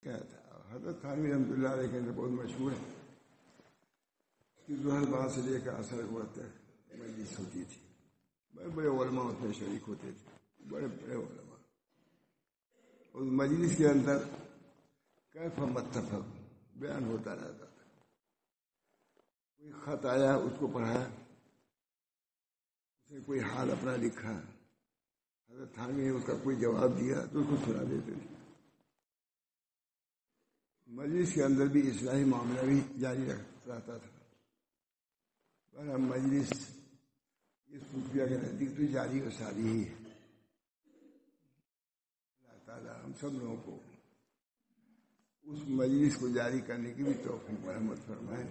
کیا تھا حضرت تھانوی رحمۃ اللہ علیہ کے اندر بہت مشہور ہے کہ ظہر بعد سے لے کر عصر وقت تک مجلس ہوتی تھی. بڑے بڑے علماء اس میں شریک ہوتے تھے, بڑے بڑے علماء. اس مجلس کے اندر کیف متفق بیان ہوتا رہتا تھا. کوئی خط آیا اس کو پڑھا, اس نے کوئی حال اپنا لکھا, حضرت تھانوی نے اس کا کوئی جواب دیا تو اس کو سنا دیتے تھے. مجلس کے اندر بھی اصلاحی معاملہ بھی جاری رہتا تھا. مجلس اس صوفیہ کے نزدیک تو جاری و ساری ہی ہے. اللہ تعالیٰ ہم سب لوگوں کو اس مجلس کو جاری کرنے کی بھی توفیق مرحمت فرمائے,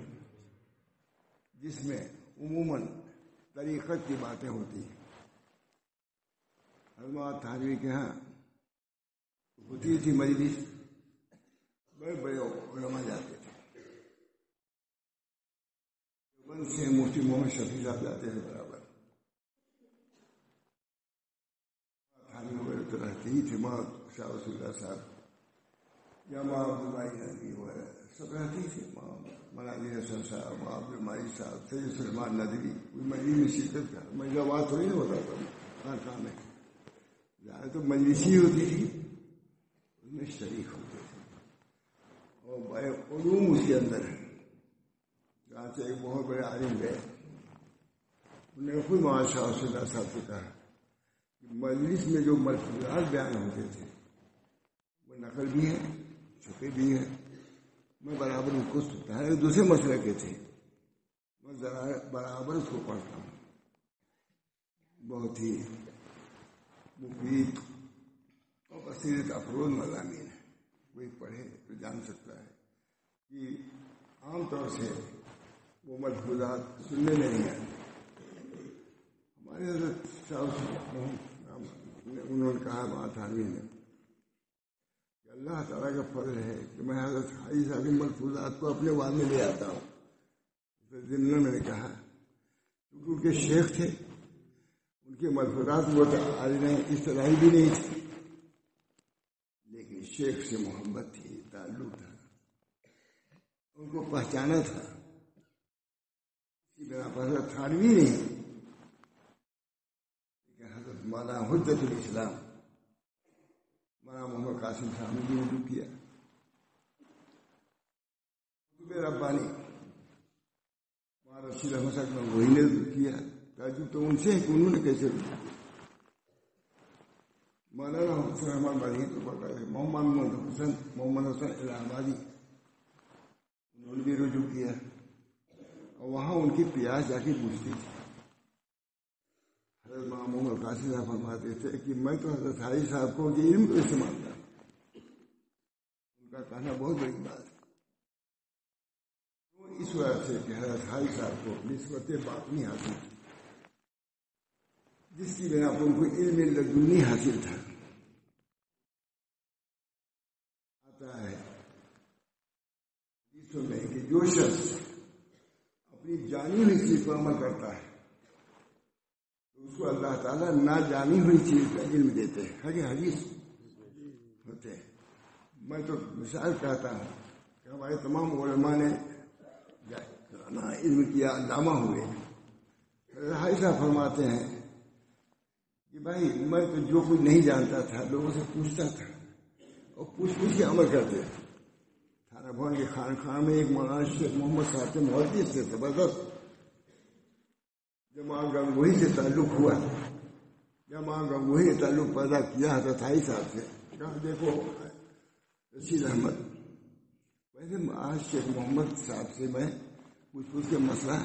جس میں عموماً طریقت کی باتیں ہوتی ہیں. حضرت تھانوی کے ہاں ہوتی تھی مجلس, بڑے بڑے علماء جاتے تھے. دیوبند سے مفتی محمد شفیع صاحب جاتے تھے برابر. تھانوی وغیرہ تو رہتے ہی تھے, ماں شاہ رسول اللہ صاحب یا ماں عبدالباری ندوی وغیرہ سب رہتے ہی تھے. ماں مناظر حسن صاحب, ماں عبدالماجد صاحب, سید سلمان ندوی. کوئی مجلس میں شرکت کر مجلس بات تھوڑی نہیں ہوتا تھا ہر کام میں, زیادہ تو مجلس ہی ہوتی تھی, اس میں شریک ہوتے تھے. اور بڑے علوم اس کے اندر ہے. جہاں سے ایک بہت بڑے عالم گئے, انہوں نے خود مولانا شاہ رسول اللہ صاحب سے کہا کہ مجلس میں جو ملفوظات بیان ہوتے تھے وہ نقل بھی ہے, چھپے بھی ہے. میں برابر ان کو سنتا ہے, دوسرے مسئلے کے تھے, میں ذرا برابر اس کو پڑھتا ہوں. بہت ہی مفید اور بصیرت افروز مضامین ہے. کوئی پڑھے تو جان سکتا ہے کہ عام طور سے وہ ملفوظات سننے میں نہیں آتے. ہمارے حضرت انہوں نے کہا ماں تھانوی نے کہ اللہ تعالیٰ کا فضل ہے کہ میں حضرت حاجی صاحب کے ملفوظات کو اپنے بعد میں لے آتا ہوں. میں نے کہا کیونکہ ان کے شیخ تھے, ان کے ملفوظات وہ اصطلاحی بھی نہیں تھی, لیکن شیخ سے محبت تھی, تعلق تھا, ان کو پہچانا تھا. اسی بنا پر حضرت تھانوی نہیں, لیکن حضرت مولانا حجت الاسلام مولانا محمد قاسم صاحب نے بھی رجوع کیا. ربانی مولانا رشید احمد صاحب نے وہی نے رجوع کیا. تعجب تو ان سے ہے کہ انہوں نے کیسے رجوع کیا. مولانا حسین احمد مدنی تو پڑھ رہے, محمد حسن الہ آبادی انہوں نے بھی رجوع کیا. اور وہاں ان کی پیاس جا کے پوچھتی تھی. حضرت محمد قاسم صاحب فرماتے تھے کہ میں تو حضرت حاجی صاحب کو علم کو استعمال کرتا ہوں. ان کا کہنا بہت بڑی بات ہے. اس وجہ سے کہ حضرت حاجی صاحب کو نسبت باطنی حاصل تھی, جس کی بنا پر ان کو علم لدنی حاصل تھا. آتا ہے حدیثوں میں کہ جو شخص اپنی جانی ہوئی چیز پر عمل کرتا ہے تو اس کو اللہ تعالیٰ نہ جانی ہوئی چیز کا علم دیتے ہیں. حدیث ہوتے ہیں. میں تو مثال کہتا ہوں کہ ہمارے تمام علماء نے علم کیا, علامہ ہوئے. حاجی صاحب فرماتے ہیں کہ بھائی میں تو جو کچھ نہیں جانتا تھا لوگوں سے پوچھتا تھا اور پوچھ کے عمل کرتے تھے. تھانہ بھون کے خانقاہ میں ایک مولانا شیخ محمد صاحب کے محدث سے زبردست, جب وہاں گنگوہی سے تعلق ہوا, جب وہاں گنگوہی نے تعلق پیدا کیا حضرت حاجی صاحب سے, کہا دیکھو رشید احمد, ویسے آج شیخ محمد صاحب سے میں پوچھ کے مسئلہ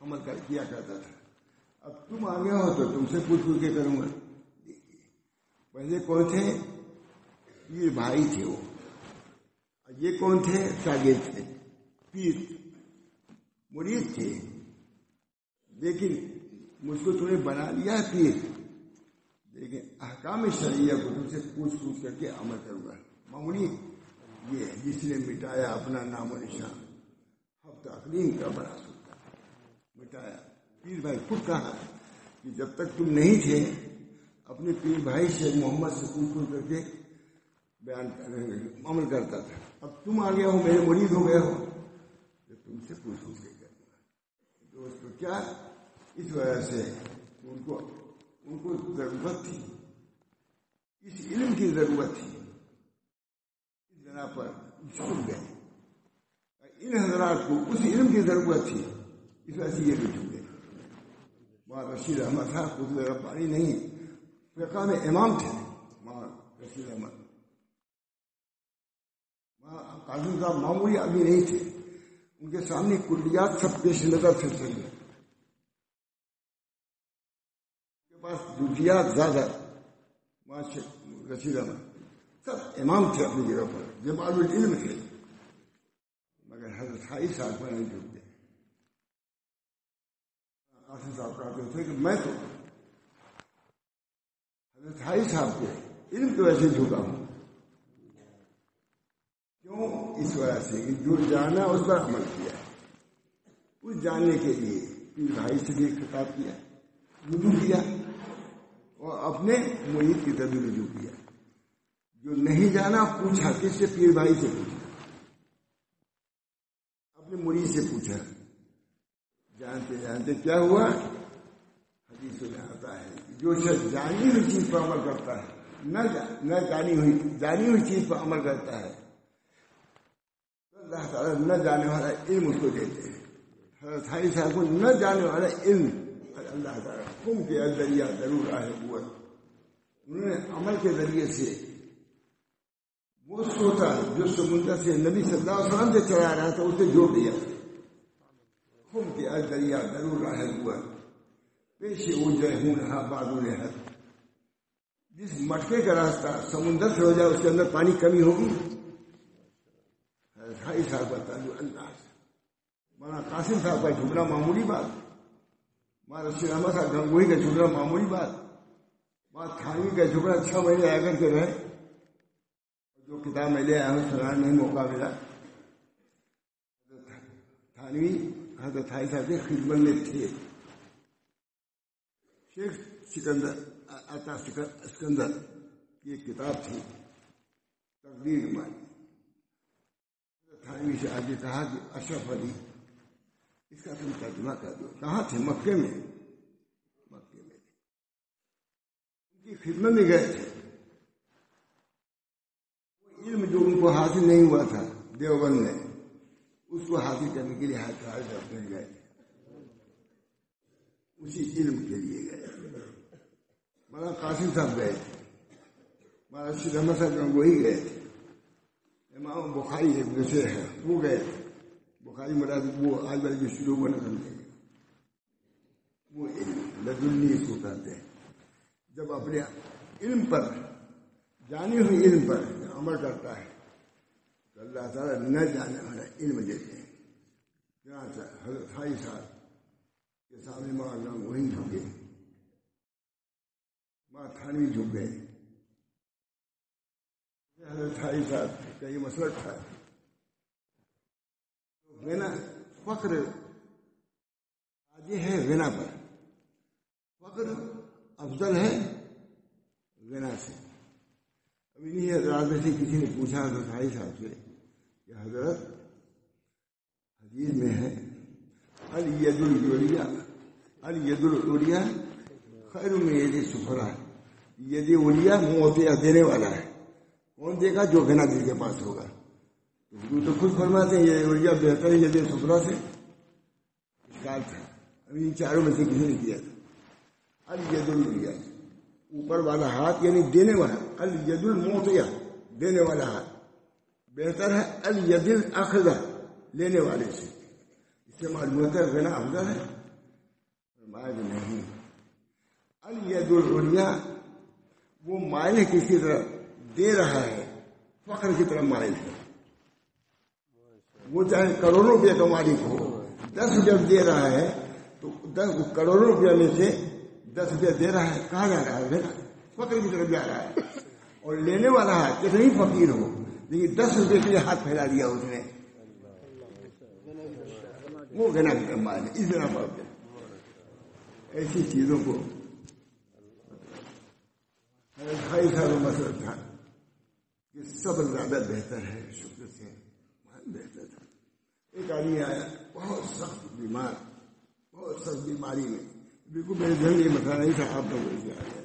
عمل کیا کرتا تھا, اب تم آگے ہو تو تم سے پوچھ کے کروں گا. پہلے کون تھے؟ پیر بھائی تھے وہ. یہ کون تھے؟ شاگرد تھے. پیر مرید تھے, لیکن مجھ کو تم نے بنا لیا پیر, لیکن احکام شرعیہ کو تم سے پوچھ کر کے عمل کروں گا. معمولی یہ ہے جس نے مٹایا اپنا نام و نشان, اب تقلیم کا بنا سکتا ہے, مٹایا. پیر بھائی خود کہا کہ جب تک تم نہیں تھے اپنے پیر بھائی شیخ محمد سے پوچھ کر کے بیان عمل کرتا تھا. اب تم آ گیا ہو, میرے مرید ہو گئے ہو, تو تم سے پوچھ کے کرنا. دوستو کیا اس وجہ سے ان کو ضرورت تھی, اس علم کی ضرورت تھی, اس بنا پر چھوٹ گئے. ان حضرات کو اس علم کی ضرورت تھی, اس وجہ سے یہ بھی چھوٹ گئے. مولانا رشید احمد صاحب خود ربانی نہیں, فقہ میں امام تھے. مولانا رشید احمد قاضی صاحب معمولی آدمی نہیں تھے, ان کے سامنے کلیات سب پیش نظر سے چلے. ان کے پاس جزیات زیادہ. رشید احمد سب امام تھے اپنی جگہ پر, جمال العلم تھے, مگر حضرت حائی صاحب پر نہیں جھکتے. قاسم صاحب کہتے تھے کہ میں تو حضرت حائی صاحب کے علم کی وجہ سے جھکا ہوں. کیوں؟ اس وجہ سے کہ جو جانا اس پر عمل کیا, اس جاننے کے لیے پیر بھائی سے بھی خطاب کیا, رجوع کیا, اور اپنے مرید کی طرف رجوع کیا. جو نہیں جانا پوچھا, کس سے؟ پیر بھائی سے پوچھا, اپنے مرید سے پوچھا. جانتے جانتے کیا ہوا؟ حدیث میں آتا ہے جو شخص جانی ہوئی چیز پر عمل کرتا ہے, نہ جانی ہوئی چیز پر عمل کرتا ہے, اللہ تعالیٰ نہ جانے والا علم اس کو دیتے ہیں. حضرت حائی صاحب کو نہ جانے والا علم اللہ تعالیٰ خم کے ذریعہ ضرور آئے قوت. انہوں نے عمل کے ذریعے سے وہ سوچا جو سمندر سے نبی صلی اللہ علیہ وسلم سے چلا رہا تھا, اسے جوڑ دیا. خم کے ذریعہ ضرور آئے قوت پیش اوجے ہوں رہا بادو نے حد. جس مٹکے کا راستہ سمندر سے ہو جائے اس کے اندر پانی کمی ہوگی. حائی صاحب کا تعلق اللہ سے. مولانا قاسم صاحب کا جھگڑا معمولی بات, مولانا رشید احمد صاحب گنگوہی کا جھگڑا معمولی بات, مولانا تھانوی کا جھگڑا 6 مہینے آ کر کے رہے. جو کتاب میں لے آیا ہوں سنانے نہیں موقع ملا. تھانوی حضرت حائی صاحب کے خدمت میں تھے. شیخ اسکندر کی ایک کتاب تھی تقدیر مانی. تھانوی سے آگے کہا کہ اشرف علی اس کا تم ترجمہ کر دو. کہاں تھے؟ مکے میں تھے. ان کی خدمت میں گئے تھے. وہ علم جو ان کو حاصل نہیں ہوا تھا دیوبند میں, اس کو حاصل کرنے کے لیے ہاتھ رکھنے گئے تھے. اسی علم کے لیے گئے تھے. مولانا قاسم صاحب گئے تھے, مولانا رشید احمد صاحب وہی گئے تھے. امام بخاری ایک دوسرے ہے وہ گئے تھے. بخاری مراد وہ آج والی جو شروع ہونا سمجھے گا, وہ علم لدنی اس کو کہتے ہیں. جب اپنے علم پر, جانی ہوئی علم پر عمل کرتا ہے تو اللہ تعالیٰ نہ جانے والا علم دیتے ہیں. چنانچہ حضرت حائی صاحب کے سامنے ماں وہی جھکے, ماں تھانوی جھک گئے. حضرت حائی صاحب کا یہ مسئلہ تھا غنا فقر آگے ہے غنا پر, فقر افضل ہے غنا سے. ابھی نہیں حضرات میں سے کسی نے پوچھا حضرت حائی صاحب سے کہ حضرت حدیث میں ہے الید العلیٰ خیر من ید سفرا, ید علیٰ موتیا دینے والا ہے. کون دے گا؟ جو گنا دل کے پاس ہوگا. تو خود فرماتے ہیں یہ علیٰ بہتر ہے ید سفرا سے. اشکال تھا, ابھی ان چاروں میں سے کسی نے کیا تھا. الید العلیٰ اوپر والا ہاتھ یعنی دینے والا, الید الموتیا دینے والا ہاتھ بہتر ہے الید الاخذہ لینے والے سے. اس سے معلوم ہوتا ہے غنا افضل ہے. فرمایا کہ نہیں, الید العلیٰ وہ مائل ہے کسی طرف دے رہا ہے, فخر کی طرف مائل ہے. وہ چاہے کروڑوں روپے کا مالک ہو, 10 جب دے رہا ہے تو 10 کروڑوں روپے میں سے 10 روپیہ دے رہا ہے, کہاں جا رہا ہے؟ فقر کی طرف جا رہا ہے. اور لینے والا ہے کتنی فقیر ہو لیکن 10 روپے کے لیے ہاتھ پھیلا دیا اس نے, وہ گنا کی طرف مائل ہے. اس طرح پر ایسی چیزوں کو مسئلہ تھا. کہ صبر زیادہ بہتر ہے شکر سے بہتر تھا. ایک آدمی آیا بہت سخت بیمار، بہت سخت بیماری میں، بالکل میرے ذہن یہ مسئلہ نہیں تھا، آپ لوگوں سے آ گیا،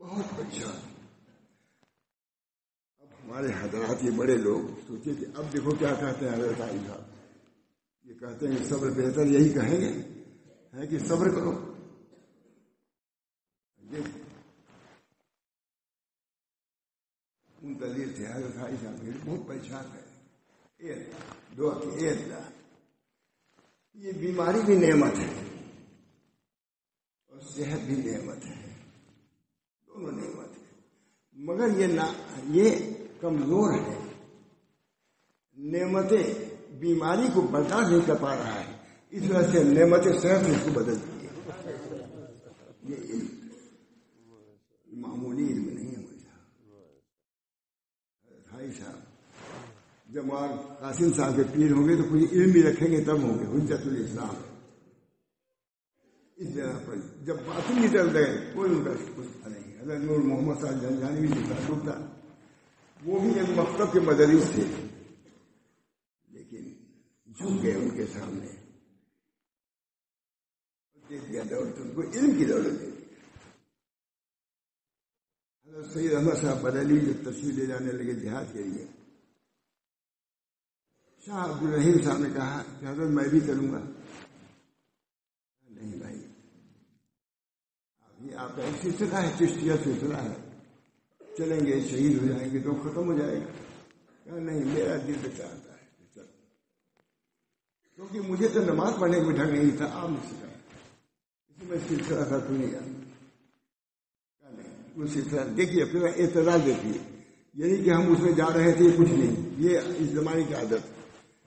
بہت پریشان. اب ہمارے حضرات یہ بڑے لوگ سوچے کہ اب دیکھو کیا کہتے ہیں حضرت علی صاحب، یہ کہتے ہیں کہ صبر بہتر، یہی کہیں گے ہے کہ صبر کرو. منتظر تھے حضرت علی صاحب بہت پریشان ہے. دعا کی اے اللہ، یہ بیماری بھی نعمت ہے اور صحت بھی نعمت ہے، دونوں نعمت ہے، مگر یہ کمزور ہے. نعمتیں بیماری کو برداشت نہیں کر پا رہا ہے، اس وجہ سے نعمت صحت اس کو بدل دی ہے. یہ علم معمولی علم نہیں ہے. بھائی صاحب جب قاسم صاحب کے پیر ہوں گے تو کوئی علم بھی رکھیں گے تب ہوں گے حجت الاسلام. اس جگہ پر جب باطن کی طرف گئے کوئی ان کا کچھ نہیں. حضرت نور محمد صاحب جنجانی بھی تعلق تھا، وہ بھی ایک مکتب کے مدرس تھے، لیکن جھک گئے ان کے سامنے، دے دیا دولت، ان کو علم کی دولت دے دی. حضرت سید احمد صاحب بریلوی جو تشریف لے جانے لگے جہاد کے لیے، شاہ عبدالرحیم صاحب نے کہا کہ حضرت میں بھی چلوں گا. نہیں بھائی، ابھی آپ کا ایک سلسلہ ہے، چشتیہ سلسلہ ہے، چلیں گے شہید ہو جائیں گے تو ختم ہو جائے گا. کہا نہیں، میرا دل تو چاہتا ہے چل، کیونکہ مجھے تو نماز پڑھنے کو ڈھنگ نہیں تھا، آپ نے سکھایا، اسی میں سلسلہ تھا تو نہیں آیا. وہ سلسلہ دیکھیے پھر اعتراض دیکھیے، یعنی کہ ہم اس میں جا رہے تھے کچھ نہیں. یہ اس زمانے کی عادت،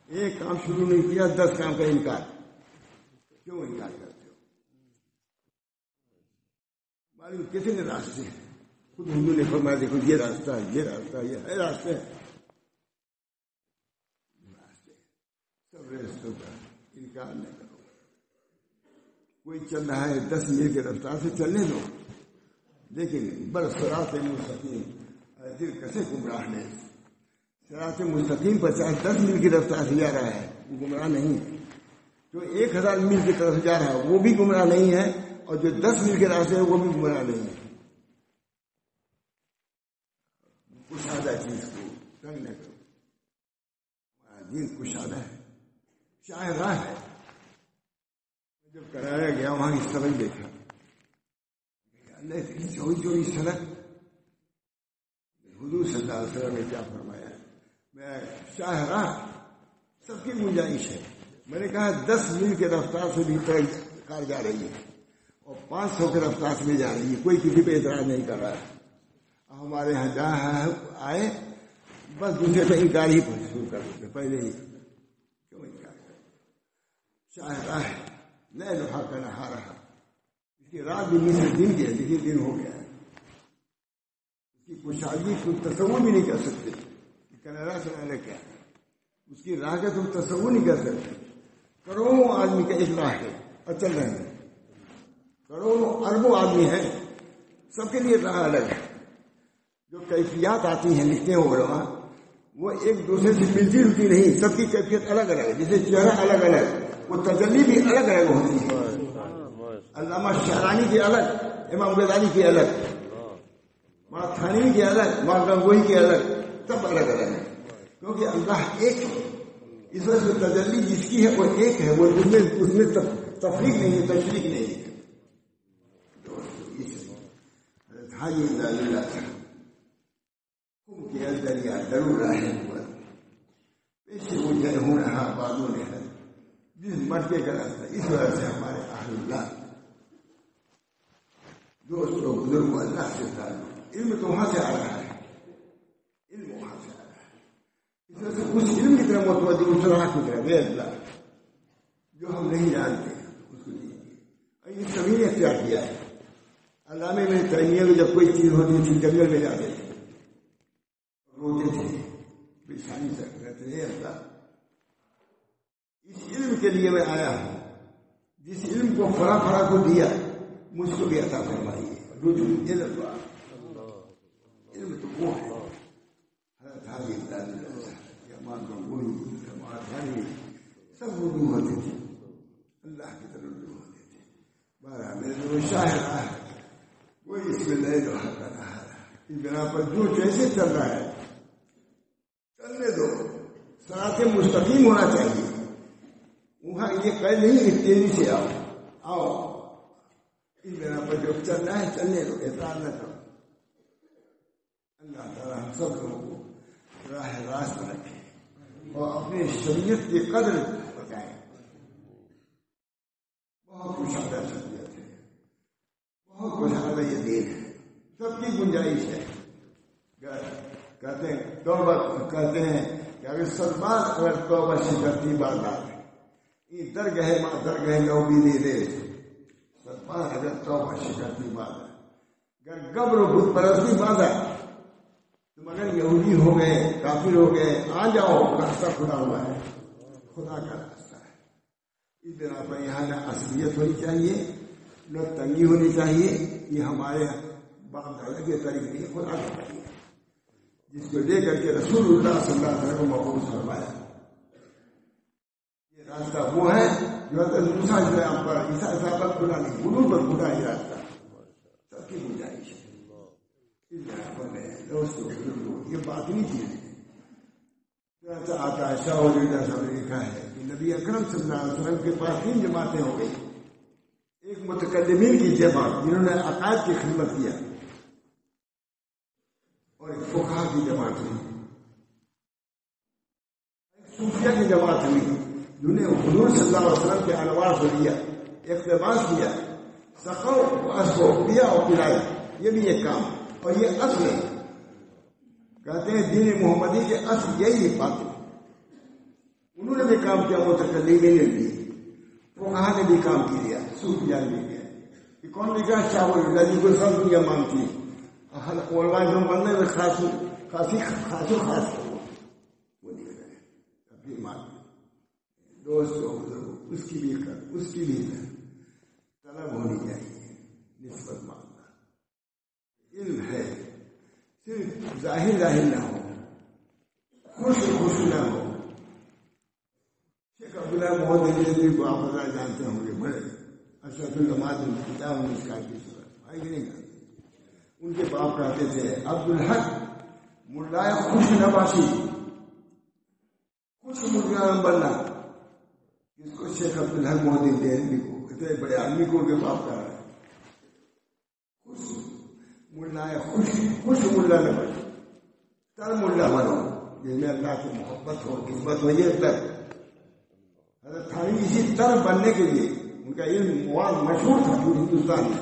ایک کام شروع نہیں کیا 10 کام کا انکار. کیوں انکار کرتے ہو؟ معلوم کتنے راستے ہیں، خود حضور نے فرمایا دیکھو یہ راستہ ہے، یہ راستہ، یہ ہے راستے ہیں، سب راستوں کا انکار نہ کرو. کوئی چل رہا ہے 10 میل کی رفتار سے چلنے دو، لیکن بل صراط مستقیم، دل کیسے گمراہ ہے. صراط مستقیم پر چاہے 10 میل کی رفتار سے جا رہا ہے وہ گمراہ نہیں ہے، جو 1000 میل کی طرف جا رہا ہے وہ بھی گمراہ نہیں ہے، اور جو 10 میل کے راستے ہے وہ بھی گمراہ نہیں ہے. کشادہ چیز کو تنگ نہ کرو، ہمارا دین کشادہ ہے، چاہے راہ ہے. جب کرایا گیا وہاں کی سبق دیکھا، چوری چوری سڑک. حضور صلی اللہ علیہ وسلم نے کیا فرمایا؟ میں شاہراہ سب کی گنجائش ہے. میں نے کہا 10 میل کے رفتار سے بھی کار جا رہی ہے اور 500 کے رفتار سے بھی جا رہی ہے، کوئی کسی پہ اعتراض نہیں کر رہا ہے. ہمارے یہاں جہاں آئے بس دوسرے پہ انکار ہی شروع کر دیتے پہلے ہی. کیوں انکار کر؟ شاہراہ ہے، لے لوہا کا نہا رہا، اس کی رات بھی مثل دن کی ہے، دیکھیے دن ہو گیا ہے. اس کی کشادگی کو تصور بھی نہیں کر سکتے. کنارا چلانا کیا ہے، اس کی راہ کا تم تصور نہیں کر سکتے. کروڑوں آدمی کا ایک راہ ہے اور چل رہے ہیں، کروڑوں اربوں آدمی ہیں، سب کے لیے راہ الگ ہے. جو کیفیات آتی ہیں لکھتے ہیں علماء، وہ ایک دوسرے سے ملتی جلتی نہیں، سب کی کیفیت الگ الگ ہے. جیسے چہرہ الگ الگ، وہ تجلی بھی الگ الگ ہوتی ہے. علامہ شہرانی کی الگ، امام غزالی کی الگ، ماں تھانوی کی الگ، ماں گنگوئی کی الگ، سب الگ الگ ہے. کیونکہ اللہ ایک ہے، اس وجہ سے تجلی جس کی ہے وہ ایک ہے، وہ اس میں تفریق نہیں ہے، تشریق نہیں ہے. حاجی اللہ کے دریا ضرور ہے پیشے وہ جن ہو رہا بادوں نے ہے جس مرکے کا راستہ. اس وجہ سے ہمارے اہل اللہ دوستوں بزرگوں اللہ سے تعلق، علم تو وہاں سے آ رہا ہے، علم وہاں سے آ رہا ہے. اس وجہ سے اس علم کی طرح متوجہ اس راہ کی طرف ہے اللہ، جو ہم نہیں جانتے اس کو دیجیے. یہ سبھی نے اختیار کیا ہے. علامہ میں تیمیہ کو جب کوئی چیز ہوتی تھی جنگل میں جاتے تھے، روتے تھے، پریشانی سے کہتے ہیں اللہ اس علم کے لیے میں آیا ہوں، جس علم کو فرا فرا کو دیا مجھ کو بھی عطا فرمائیے. علم تو وہ ہے حضرت حاجی امام گنگوئی امام سب اردو ہوتے تھے، اللہ کی طرف اردو ہوتے تھے. بارہ میرے وہ شاعر ہے وہی اس میں نئے دوہا کر رہا ہے. اس بنا پر جو جیسے چل رہا ہے چلنے دو، صراط مستقیم ہونا چاہیے. وہاں یہ کہہ نہیں کہ تیزی سے آؤ. اس بنا پر جو چل رہا ہے چلنے دو، اعتراض نہ کرو. اللہ تعالیٰ ہم سب لوگوں کو راہ راست رکھے اور اپنے شریعت کی قدر بتائیں. بہت کچھ آدھا شریعت ہے، بہت کچھ آدھا یہ دین ہے، سب کی گنجائش ہے. کہتے ہیں توبہ، کہتے ہیں کہ اگر 100 بار اگر توبہ سے کرتی بات یہ درگاہ ماں درگاہ لو بھی دے دے 100 بار اگر توبہ سے کرتی بات اگر قبر و بت پرستی بات ہے. تم اگر یہودی ہو گئے، کافر ہو گئے، آ جاؤ، راستہ کھلا ہوا ہے، خدا کا راستہ ہے. اس بنا پر یہاں نہ اصلیت ہونی چاہیے نہ تنگی ہونی چاہیے. یہ ہمارے باپ دادا کے طریقے نہیں، خدا کا طریقہ جس کو لے کر کے رسول اللہ صلی اللہ علیہ وسلم کو مقبول فرمایا. یہ راستہ وہ ہے جو حضرت موسیٰ علیہ السلام پر عیسیٰ علیہ السلام پر کھلا نہیں، گروہ پر کھلا یہ راستہ. سب کی گنجائش ہے. اس بنا پر دوستو یہ بات نہیں چیز ہے. آتا ہے شاہ ولی اللہ صاحب نے لکھا ہے کہ نبی اکرم صلی اللہ علیہ وسلم کے پاس 3 جماعتیں ہو گئی. ایک متقدمین کی جماعت جنہوں نے عقائد کی خدمت کیا، اور ایک فقہا کی جماعت ہوئی، ایک صوفیہ کی جماعت ہوئی جنہوں نے حضور صلی اللہ علیہ وسلم کے انوار کو لیا، اقتباس کیا، سقو کو پیا اور پلایا. یہ بھی ایک کام اور یہ اصل ہے. کہتے ہیں دین محمدی کے اصل یہی بات ہے. انہوں نے بھی کام کیا، متکلمین نے بھی، فقہا نے بھی کام کیا، صوفیہ نے بھی کیا. یہ کون لکھا؟ شاہ ولی اللہ جی کو سب دنیا مانتی ہے. علماء جو بننے میں خاص وہ نہیں رہے اپنی مان. دوستوں اس کی بھی طلب ہونی چاہیے. نسبت ماننا علم ہے، صرف ظاہر نہ ہو، خوش نہ ہو. شیخ عبداللہ محمد جی کو آپ جانتے ہوں گے، بڑے اشرف العلماء کتاب مسکات کی صورت آئی نہیں کرتے. ان کے باپ کہتے تھے عبدالحق ملائے خوش نباشی، خوش ملک بننا. اس کو شیخ عبدالحق محدود دہلوی کو اتنے بڑے آدمی کو ان کے باپ کہا ہے خوش ملائے خوش ملا نباشی، تر ملا بنو جس میں اللہ کی محبت ہو، قسمت ہو. یہ تر حضرت تھانوی اسی تر بننے کے لیے ان کا علم مواد مشہور تھا پورے ہندوستان میں.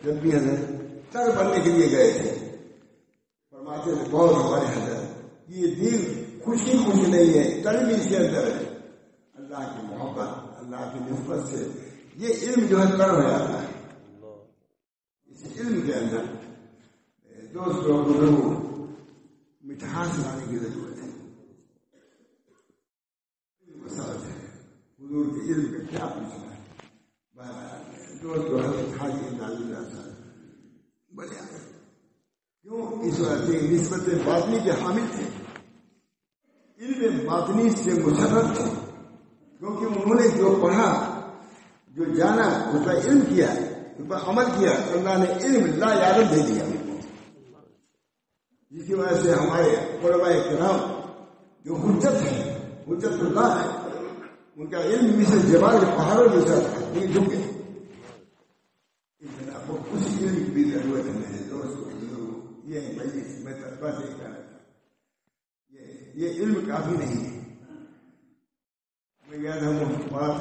جب بھی حضرت تر بننے کے لیے گئے تھے فرماتے تھے بہت ہمارے حضرت یہ دین خوشی نہیں ہے، تر بھی اس کے اندر ہے. اللہ کی محبت، اللہ کی نسبت سے یہ علم جو ہے تر ہو جاتا ہے. اس علم کے اندر دوستوں بزرگوں مٹھاس لانے کی ضرورت ہے. حضور کے علم کا کیا پوچھنا ہے. دوستوں حضرت حاجی اللہ صاحب بڑے کیوں اس وجہ سے نسبت باطنی کے حامل تھے، علم باطنی سے مسرت تھے. کیونکہ انہوں نے جو پڑھا، جو جانا، اس پر علم کیا، اس پر عمل کیا، اللہ نے علم لا یادت دے دیا ان کو. جس کی وجہ سے ہمارے علماء کرام جو حجت ہے، حجت اللہ ہے، ان کا علم مثل جبال کے پہاڑوں جیسا تھا، یہ جھک گئے. اس علم کی بھی ضرورت ہے. میرے دوستوں یہ مجلس میں طلبا سے کہنا تھا، یہ علم کافی نہیں ہے. میں یاد ہم بات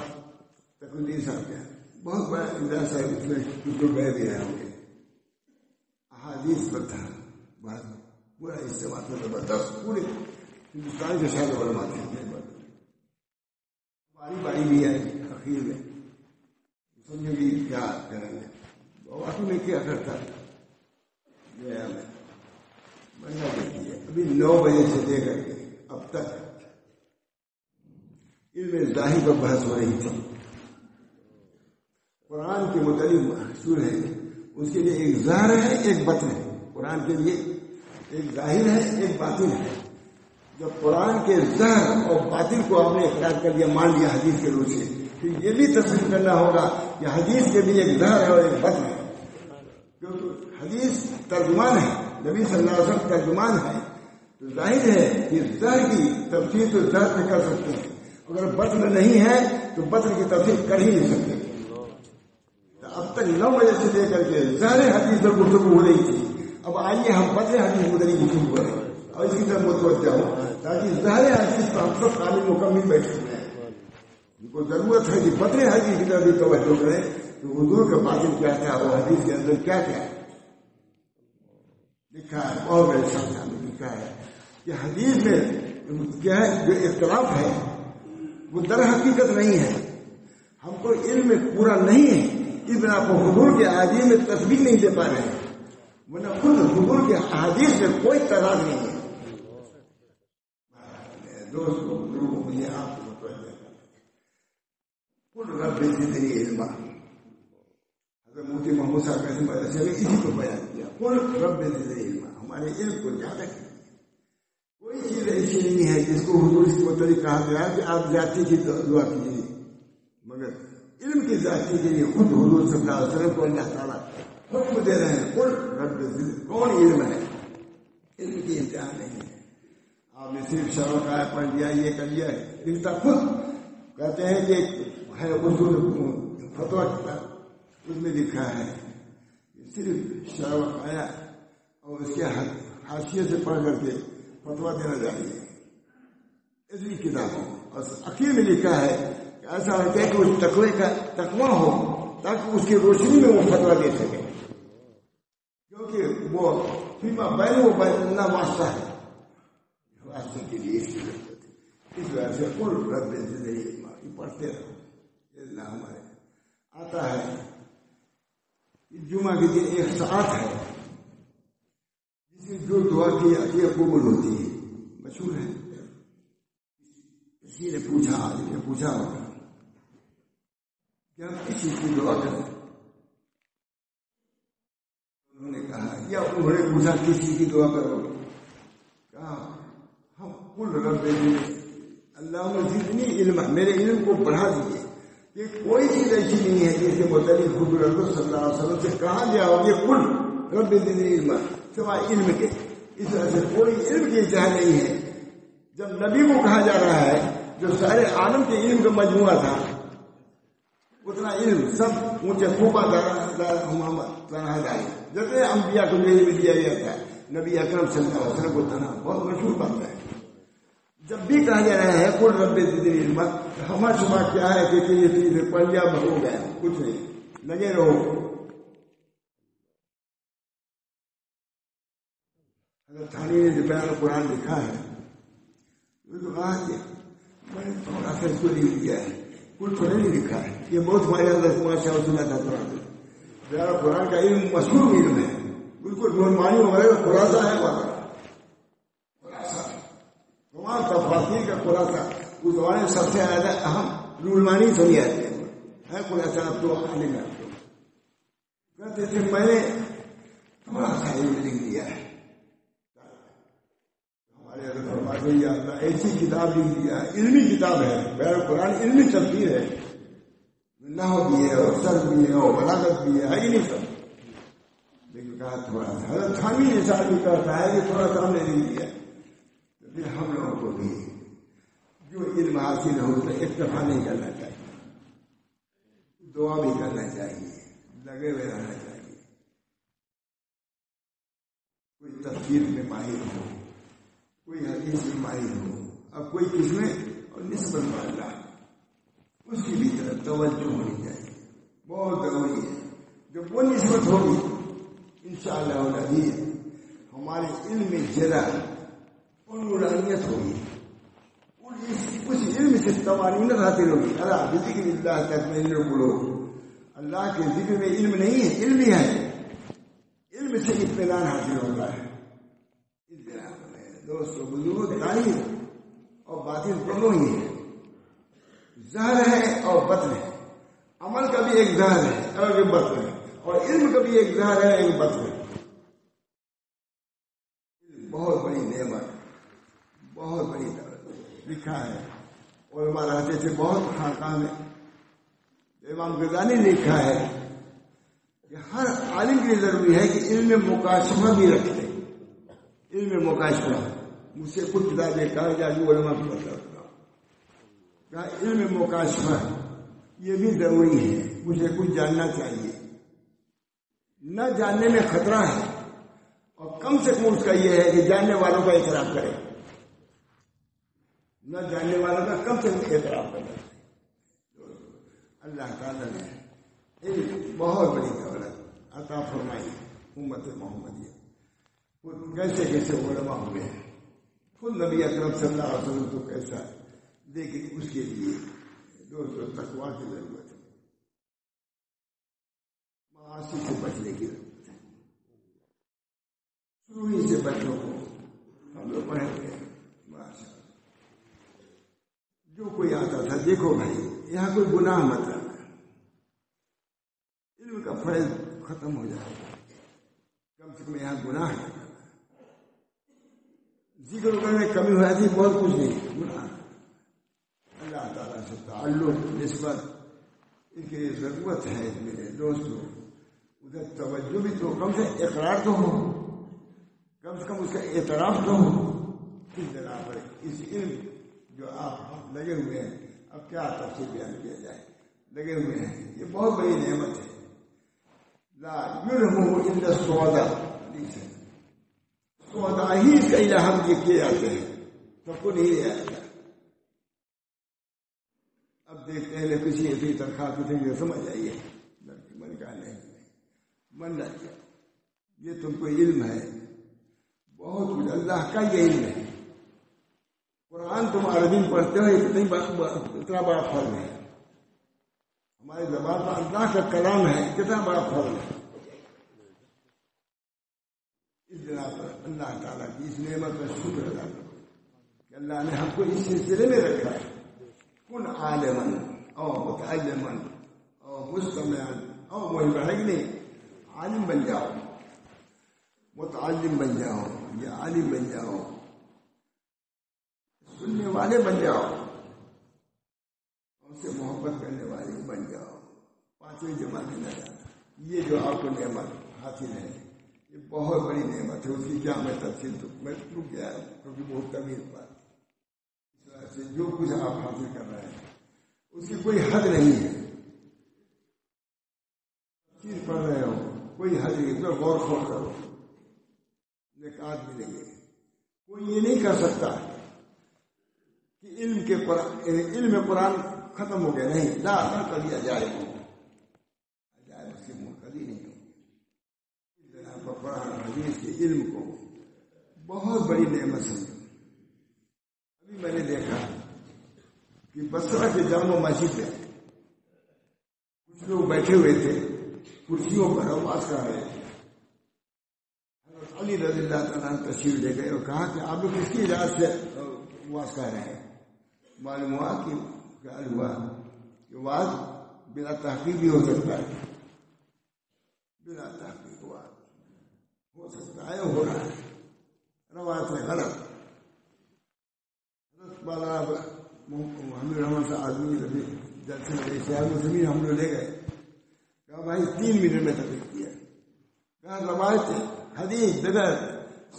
تقدیر صاحب کا بہت بڑا امداد صاحب اس میں کچھ جو گئے بھی رہے ہوں گے. احادیث پر تھا بات، پورا استعمال تھا زبردست، پورے ہندوستان کے ساتھ علماء تھے. باری بھی ہے اخیر میں سمجھو گی کیا کریں گے. واقعی میں کیا کرتا گیا میں بننا دیتی ہے. ابھی 9 بجے سے لے کر کے اب تک علم ظاہر پر بحث ہو رہی تھی. قرآن کے متعلق محصول ہے، اس کے لیے ایک ظاہر ہے، ایک بطن ہے. قرآن کے لیے ایک ظاہر ہے ایک باطن ہے. جب قرآن کے ظاہر اور باطن کو آپ نے اقرار کر لیا, مان لیا حدیث کے روح سے, پھر یہ بھی تسلیم کرنا ہوگا کہ حدیث کے بھی ایک ظاہر ہے اور ایک باطن ہے. کیونکہ حدیث ترجمان ہے, نبی صلی اللہ علیہ وسلم ترجمان ہے, تو ظاہر ہے کہ ظاہر کی تفسیر تو ظاہر سے کر سکتے ہیں. اگر بطن نہیں ہے تو بطن کی تفسیر کر ہی نہیں سکتے. اب تک 9 بجے سے لے کر کے ظاہر حدیث پر گفتگو ہو رہی تھی, اب آئیے ہم بطن حدیث مدنی گفتگو کریں اور اس کی طرف متوجہ ہوں تاکہ ظاہر حدیث پر ہم سب قابل مکمل بیٹھے ہوئے ہیں. ان کو ضرورت ہے کہ بطن حدیث کی طرف بھی توجہ کریں کہ حضور کا باطن کیا تھا اور حدیث کے اندر کیا کیا ہے. لکھا ہے بہت بڑے شخص نے لکھا ہے کہ حدیث میں کیا ہے جو اختلاف ہے وہ در حقیقت نہیں ہے, ہم کو علم پورا نہیں ہے, اس بنا پر حضور کے احادیث میں تصویر نہیں دے پا رہے ہیں, ورنہ خود حضور کے احادیث میں کوئی تعداد نہیں ہے. دوستوں بزرگوں مجھے آپ کو متوجہ کرنا رب زدنی علما, حضرت مفتی محمود صاحب کا مدرسے میں اسی کو بیان کیا, قل رب زدنی علما, ہمارے علم کو زیادہ کیا. کوئی چیز ایسی نہیں ہے جس کو حضور اس متعلق کہا گیا کہ آپ ذاتی کی دعا کیجیے, مگر علم کی ذاتی کے لیے خود حضور صلی اللہ علیہ وسلم کو اللہ تعالیٰ حکم دے رہے ہیں, قل رب زدنی. کون علم ہے؟ علم کی انتہا نہیں ہے. آپ نے صرف شرح آیا پڑھ لیا, یہ کر لیا ہے, لکھتا خود کہتے ہیں کہ ہے اردو فتویٰ کتاب, اس میں لکھا ہے صرف شرح آیا اور اس کے حاشیے سے پڑھ کر کے فتویٰ دینا چاہیے. اتنی کتابوں اور عقیل میں لکھا ہے کہ ایسا ہوتا ہے کہ اس تقوی کا تقویٰ ہو تاکہ اس کی روشنی میں وہ فتویٰ دے سکے, کیونکہ وہ فیما بین و بین اللہ واسطہ ہے, واسطے کے لیے اس کی ضرورت ہے. اس وجہ سے قل رب زدنی علما پڑھتے رہو. اللہ ہمارے آتا ہے جمعہ کے دن ایک ساعت ہے جس میں جو دعا کی جاتی ہے قبول ہوتی ہے, مشہور ہے. کسی نے پوچھا, آدمی نے پوچھا ہوگا کہ ہم کس چیز کی دعا کریں, انہوں نے کہا, یا انہوں نے پوچھا کس چیز کی دعا کرو, کہا ہم قل رب زدنی اللہم زدنی علما, میرے علم کو بڑھا دیجیے. یہ کوئی چیز ایسی نہیں ہے جس کے متعلق حضور صلی اللہ علیہ وسلم سے کہا گیا ہو کہ قل رب زدنی علما سوائے علم کے. اس وجہ سے کوئی علم کی انتہا نہیں ہے. جب نبی کو کہا جا رہا ہے جو سارے عالم کے علم کا مجموعہ تھا, اتنا علم سب اونچے خوبا محمد جتنے انبیاء کو علم دیا گیا تھا, نبی اکرم صلی اللہ علیہ وسلم کو تھا. بہت مشہور بات ہے. جب بھی کہا جا رہا ہے قل رب زدنی علما, ہمارا شبہ کیا ہے کہ یہ چیز پڑھ لیا بس ہو گیا, کچھ نہیں, لگے رہو. حضرت تھانی نے جو بیان قرآن لکھا ہے وہ تو کہا کہ میں نے تھوڑا سا اس کو لکھ دیا ہے, کل تھوڑا نہیں لکھا ہے. یہ بہت ہمارے اندر ماشاء اللہ تھا قرآن. بیان قرآن کا علم مشہور علم ہے, بالکل نورمانی وغیرہ کا خلاصہ ہے وہاں, تمام تفاصیر کا خلاصہ. اس زمانے میں سب سے زیادہ اہم نورمانی سمجھ آتے ہیں خلاصہ. اب تو عالم ہے, کہتے تھے میں نے تھوڑا سا علم لکھ دیا ہے. ہمارے اگر فرماتے ہیں اللہ ایسی کتاب لکھ دیا, علمی کتاب ہے. بیان قرآن علمی تفسیر ہے, نحو بھی ہے اور صرف بھی ہے اور بلاغت بھی ہے ہی نہیں سب. لیکن کہا تھوڑا سا حضرت تھانوی جیسا بھی کہتا ہے کہ تھوڑا سا ہم نے لکھ دیا. پھر ہم لوگوں کو بھی جو علم حاصل ہو تو اکتفا نہیں کرنا چاہیے, دعا بھی کرنا چاہیے, لگے ہوئے رہنا چاہیے. کوئی تفسیر میں ماہر ہو, کوئی حدیث میں ماہر ہو, اب کوئی کس میں اور نسبت والا, اس کی بھی طرف توجہ ہونی چاہیے, بہت ضروری ہے. جب وہ نسبت ہوگی انشاءاللہ العزیز ہمارے علم میں جرا اور نورانیت ہوگی, اس علم سے توانینت حاصل ہوگی. اللہ بذکر اللہ تطمئن القلوب, اللہ کے ذکر میں علم نہیں ہے, علم ہی ہے, علم سے اطمینان حاصل ہوتا ہے. دوستو بزرگ ظاہر اور باطن دونوں ہی ہے, ظاہر ہے اور بطن ہے. عمل کا بھی ایک ظاہر ہے اور ایک بطن ہے, اور علم کا بھی ایک ظاہر ہے ایک بطن ہے. بہت بڑی نعمت، بہت بڑی دولت. لکھا ہے علماء رہتے تھے بہت خانقاہ میں. امام غزالی نے لکھا ہے کہ ہر عالم کے لیے ضروری ہے کہ علم مکاشفہ بھی رکھے. علم مکاشفہ مجھ سے کچھ کتابیں کہا جاتی علماء کو بتاتا ہوں. کہا علم مکاشفہ یہ بھی ضروری ہے، مجھے کچھ جاننا چاہیے. نہ جاننے میں خطرہ ہے، اور کم سے کم اس کا یہ ہے کہ جاننے والوں کا اعتراف کرے. نہ جاننے والوں کا کم سے کم اعتراف کرے. اللہ تعالیٰ نے بہت بڑی دولت عطا فرمائی امت محمدیہ. کیسے کیسے علماء ہوئے ہیں. خود نبی اکرم صلی اللہ علیہ وسلم تو کیسا، لیکن اس کے لیے دوستوں تقویٰ کی ضرورت ہے، معاصی سے بچنے کی ضرورت ہے. شروع سے بچوں کو ہم لوگ پڑھے گئے ماشاء اللہ. جو کوئی آتا تھا دیکھو بھائی یہاں کوئی گناہ مت رکھ، علم کا فیض ختم ہو جائے گا. کم سے کم یہاں گناہ ہے، ذکر کرنے میں کمی ہو جاتی، بہت کچھ نہیں گناہ. اللہ تعالیٰ سے تعلق نسبت ان کے لیے ضرورت ہے. میرے دوستوں ادھر توجہ بھی تو کم سے اقرار تو ہو، کم سے کم اس کا اعتراف تو ہو. اس جگہ پر اس علم جو آپ لگے ہوئے ہیں، اب کیا تفصیل بیان کیا جائے، لگے ہوئے ہیں، یہ بہت بڑی نعمت ہے. لا یلہمہ الا السعداء، سودا ہی اس کا الہام کیے جاتے ہیں تو کو نہیں لے آئے گا. اب دیکھتے ہیں کسی ایسی تنخواہ کسی سمجھ آئیے من کا نہیں من لگ گیا. یہ تم کو علم ہے بہت کچھ، اللہ کا یہ علم ہے. قرآن تم عربی پڑھتے ہو اتنا بڑا فرق ہے. ہماری زبان پر اللہ کا کلام ہے، کتنا بڑا فرق ہے. اس بنا پر اللہ تعالیٰ کی اس نعمت پر شکر ادا کرو کہ اللہ نے ہم کو اس سلسلے میں رکھا ہے. کن عالمن او متعلمن او مستمعن او ملحقنی، عالم بن جاؤ، متعلم بن جاؤ یا عالم بن جاؤ، سننے والے بن جاؤ، ان سے محبت کرنے والے بن جاؤ. پانچویں جماعت میں نہ جانا. یہ جو آپ کو نعمت حاصل ہے یہ بہت بڑی نعمت ہے. اس کی کیا میں تفصیل تو میں رک گیا کیونکہ بہت طویل بات. اس وجہ سے جو کچھ آپ حاصل کر رہے ہیں اس کی کوئی حد نہیں ہے. چیز پڑھ رہے ہو کوئی حد نہیں، تو غور خور کرو، نکات ملیں گے. کوئی یہ نہیں کر سکتا کہ علم قرآن ختم ہو گیا، نہیں. لا کبھی عجائب ہو، عجائب اس کے کبھی نہیں ہو. قرآن حدیث کے علم کو بہت بڑی نعمت سمجھو. ابھی میں نے دیکھا کہ بصرہ کے جامع مسجد میں کچھ لوگ بیٹھے ہوئے تھے کرسیوں پر آواز کر رہے تھے. حضرت علی رضی اللہ تعالیٰ تشریف لے گئے اور کہا کہ آپ لوگ کس کی اجازت سے آواز کر رہے ہیں. معلوم ہوا کہ خیال ہوا کہ آواز بلا تحقیق بھی ہو سکتا ہے، بلا تحقیق آواز ہو سکتا ہے، ہو رہا ہے. روایت ہے غلط. حضرت بالا ہم رحمت سے آدمی جلسے میں شہر مسلمین ہم لوگ لے گئے. کہا بھائی 3 منٹ میں تقریر کیا. کہا روایت حدیث بغیر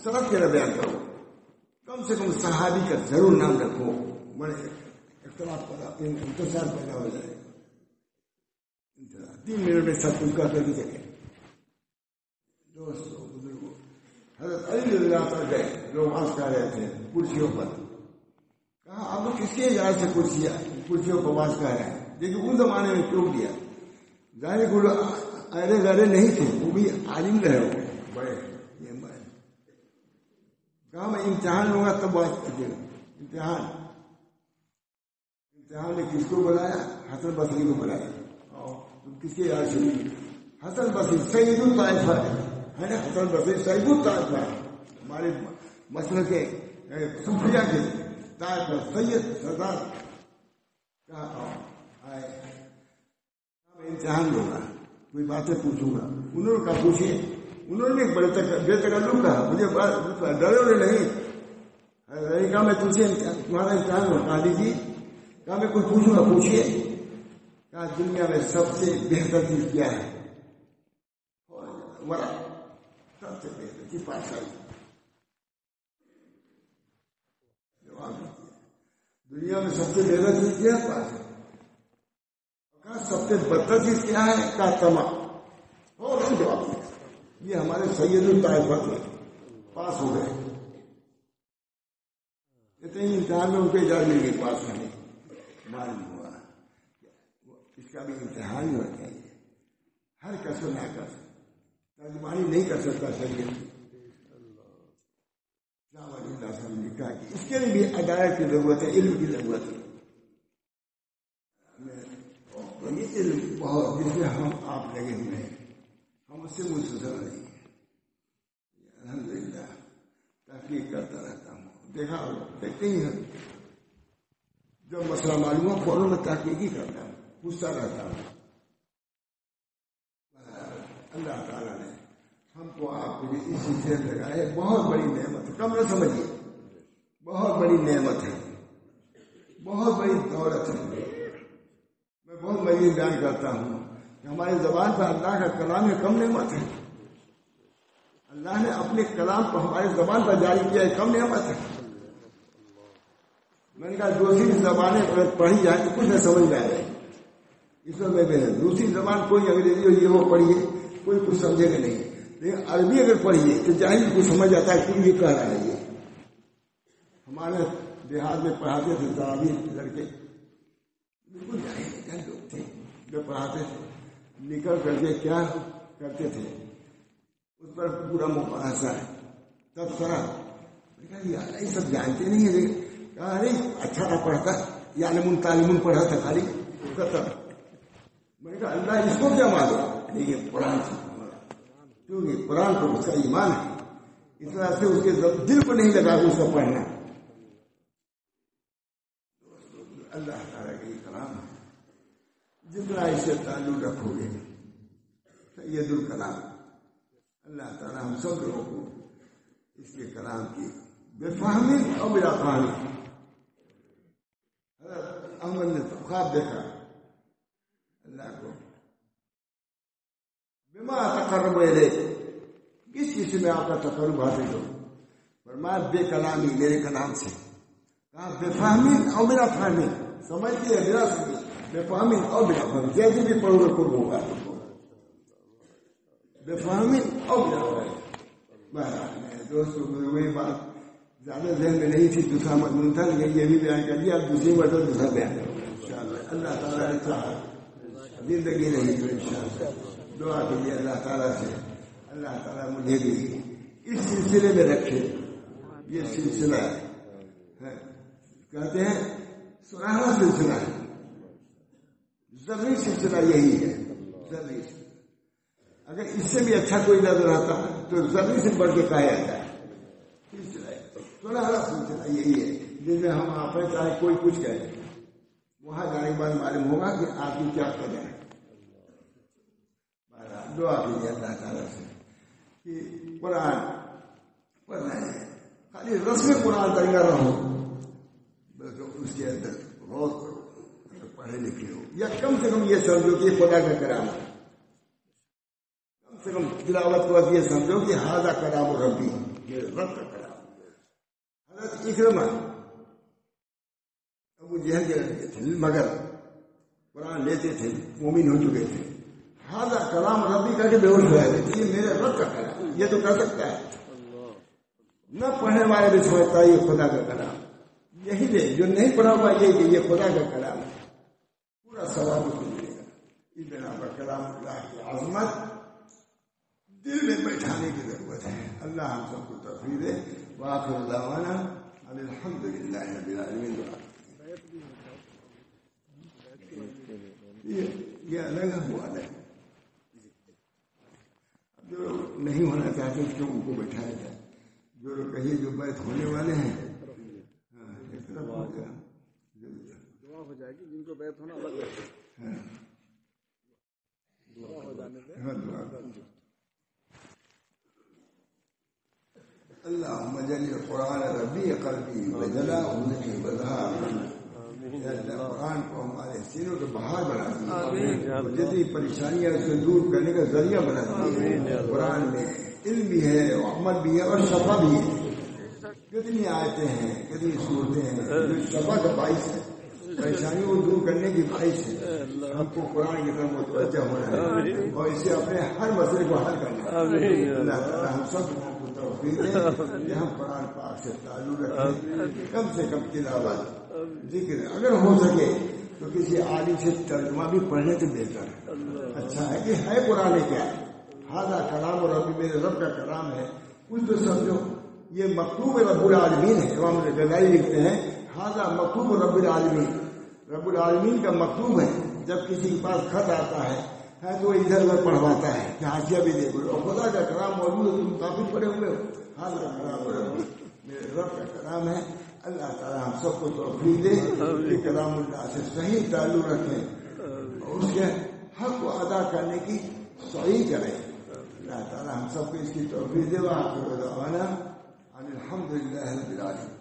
سرف کے بیان کرو، کم سے کم صحابی کا ضرور نام رکھو، بڑے اختلاف پیدا انتظار پیدا ہو جائے گا. 3 منٹ میں سب کچھ کر کے چلے. دوستوں بزرگوں، حضرت علی رضی اللہ عنہ گئے، لوگ آواز کر رہے تھے کرسیوں پر. کہا آپ لوگ کس کی اجازت سے کرسیوں پر آواز کر رہے ہیں؟ لیکن اس زمانے میں کیوں دیا؟ ظاہر کو ارے گرے نہیں تھے، وہ بھی عالم رہے ہوئے بڑے. کہا میں امتحان لوں گا تب بات کیجیے گا. امتحان نے کس کو بلایا؟ حسن بصری کو بلایا. تم کس کی اجازت سے؟ حسن بصری سید الطائفہ ہے نا. حسن بصری سید الطائفہ ہمارے مسلک کے صوفیہ کے طائفہ سید سردار. کہا میں امتحان لوں گا، کوئی باتیں پوچھوں گا. انہوں نے کہا پوچھیے. انہوں نے بڑے بے تکلف کہا، مجھے ڈرے نہیں کہا میں تم سے تمہارا امتحان ہٹا دیجیے، کہا میں کچھ پوچھوں گا پوچھیے، کہا دنیا میں سب سے بہتر چیز کیا ہے؟ سب سے بہتر چیز پاسائی۔ دنیا میں سب سے بہتر چیز کیا ہے؟ پاس ہے۔ کہا سب سے بدتر چیز کیا ہے؟ کہا تما۔ اور جواب دیا یہ ہمارے سید الطائفہ تھے، پاس ہو گئے، اتنے ہی امتحان میں ان کو اجازت مل گئی پاس ہونے کی۔ معلوم ہوا اس کا بھی امتحان ہی ہونا چاہیے، ہر کسر نہ کر ترجمانی نہیں کر سکتا شریعت لکھا کہ اس کے لیے بھی عدالت کی ضرورت ہے، علم کی ضرورت ہے۔ یہ علم بہت جس میں ہم آپ لگے ہوئے ہیں، ہم اس سے منسلسل نہیں ہیں۔ الحمدللہ تحقیق کرتا رہتا ہوں، دیکھتے ہی ہیں جب مسئلہ معلوم ہو فوراً میں تحقیق ہی کرتا ہوں، پوچھتا رہتا ہوں۔ اللہ تعالیٰ نے ہم کو آپ کے لیے اس سلسلے میں لگائے، بہت بڑی نعمت ہے، کم نہ سمجھیے، بہت بڑی نعمت ہے، بہت بڑی دولت ہے۔ میں بہت مزید بیان کرتا ہوں کہ ہماری زبان پر اللہ کا کلام ہے، کم نعمت ہے۔ اللہ نے اپنے کلام کو ہماری زبان پر جاری کیا ہے، کم نعمت ہے۔ میں نے کہا دوسری زبانیں پڑھی جائیں تو کچھ نہ سمجھ میں آئے، اس میں دوسری زبان کوئی انگریزی ہو یہ وہ پڑھیے کوئی کچھ سمجھے گا نہیں، لیکن عربی اگر پڑھیے تو جاہل کو سمجھ آتا ہے کہ یہ کہہ رہا ہے۔ یہ ہمارے دیہات میں پڑھاتے تھے تعبیر لڑکے، بالکل جاہل لوگ تھے جو پڑھاتے تھے، نکل کر کے کیا کرتے تھے اس پر پورا مباحثہ ہے، تبصرہ۔ یہ سب جانتے نہیں ہے، لیکن کہا نہیں اچھا تھا پڑھتا، یعنی تعلیم پڑھا تھا خالی ختم۔ میں نے کہا اللہ اس کو کیا معلوم، لیکن قرآن سے کیونکہ قرآن پر اس کا ایمان ہے، اس طرح سے اس کے دل کو نہیں لگا اس کو پڑھنا۔ اللہ تعالیٰ کا یہ کلام ہے، جتنا اس سے تعلق رکھو گے سید الکلام، اللہ تعالیٰ ہم سب لوگوں کو اس کے کلام کی بے فہمی اور بلا فہمی۔ حضرت احمد نے خواب دیکھا اللہ کو بما تقرب الیک، کس چیز میں آپ کا تقرب حاصل ہو؟ فرمایا بے کلامی، میرے کلام سے۔ کہا بے فہمی اور بلا فہمی، سمجھتی ہے بلا سمجھی، بے فہمی اور بلا فہمی، جیسے بھی پڑھو گے قرب ہوگا، بے فہمی اور بلا فہمی۔ دوستوں وہی بات زیادہ ذہن میں نہیں تھی، دوسرا مضمون تھا، لیکن یہ بھی بیان کر دیا، اب دوسری مرتبہ دوسرا بیان کروں انشاءاللہ۔ اللہ تعالیٰ نے چاہا زندگی نہیں تو انشاءاللہ دعا کیجیے اللہ تعالیٰ سے، اللہ تعالیٰ مجھے بھی اس سلسلے میں رکھے۔ یہ سلسلہ ہے کہتے ہیں سنہرا سلسلہ ہے، ضروری سلسلہ یہی ہے، ضروری سلسلہ۔ اگر اس سے بھی اچھا کوئی نظر آتا تو ضروری سے بڑھ کے کہا جاتا ہے سلسلہ ہے، سنہرا سلسلہ یہی ہے جس میں ہم آپ چاہے کوئی کچھ کہے، وہاں جانے کے بعد معلوم ہوگا کہ آپ کی کیا قدر ہے۔ دعا کیجیے اللہ تعالیٰ سے کہ قرآن پڑھنا ہے، خالی رسم قرآن تک نہ رہو، بلکہ اس کے اندر غور کرو، پڑھے لکھے ہو، یا کم سے کم یہ سمجھو کہ خدا کا کلام ہے، کم سے کم تلاوت کو یہ سمجھو کہ ھذا کلام ربی، میرے رب کا کلام۔ حضرت اکرمہ ابو جہل کے لڑکے تھے مگر قرآن لیتے تھے، مومن ہو چکے تھے، ھذا کلام ربی کر کے بے ہوش ہو جائے تھے، یہ میرے رب کا کلام، یہ تو کر سکتا ہے۔ نہ پڑھنے والے بھی سمجھتا ہے یہ خدا کا کلام، یہی دے جو نہیں پڑھا ہوا یہ کہ یہ خدا کا کلام ہے، پورا ثواب اس کو ملے گا۔ اس بنا پر کلام اللہ کی عظمت دل میں بیٹھانے کی ضرورت ہے۔ اللہ ہم سب کو توفیق دے۔ وآخر دعوانا ان الحمد للہ رب العالمین۔ یہ الگ ہوا ہے، جو نہیں ہونا چاہتے کیوں ان کو بٹھایا جائے، جو لوگ کہیں جو بیت ہونے والے ہیں اس طرف ہو گیا دعا ہو جائے گی، جن کو بیت ہونا الگ دعا ہو جانے سے وجل القرآن ربی قلبی وجلا ذکری وذہاب، قرآن کو ہمارے سینوں کے باہر بنا دیا، جتنی پریشانیاں اس کو دور کرنے کا ذریعہ بنا دیا۔ قرآن میں علم بھی ہے، عمل بھی ہے اور شفا بھی ہے۔ کتنی آیتیں ہیں، کتنی صورتیں ہیں جو شفا کا باعث ہے، پریشانیوں کو دور کرنے کی باعث ہے۔ ہم کو قرآن کی طرف متوجہ ہونا ہے اور اسے اپنے ہر مسئلے کو حل کرنا ہے۔ اللہ تعالیٰ ہم سب کو توفیق دے کہ ہم قرآن پاک سے تعلق رکھیں، کم سے کم تلاوت ذکر، اگر ہو سکے تو کسی عالم سے ترجمہ بھی پڑھنے تو بہتر ہے۔ اچھا ہے کہ ہے قرآن کیا ہے، ہاذا کلام ربی، میرے رب کا کلام ہے، کچھ تو سمجھو۔ یہ مکتوب رب العالمین ہے، امام غزالی لکھتے ہیں ہاذا مکتوب رب العالمین، رب العالمین کا مکتوب ہے۔ جب کسی کے پاس خط آتا ہے تو ادھر ادھر پڑھواتا ہے کہ حاشیہ بھی دیکھو، اور خدا کا کلام موجود ہے، تم کافی پڑھے ہوئے ہو۔ ہاذا کلام ربی، میرے رب کا کلام ہے۔ اللہ تعالیٰ ہم سب کو توفیق دے کہ کلام اللہ سے صحیح تعلق رکھیں اور اس کے حق کو ادا کرنے کی صحیح کریں۔ اللہ تعالیٰ ہم سب کو اس کی توفیق دے۔ وآخر دعوانا ان الحمد للہ رب العالمین۔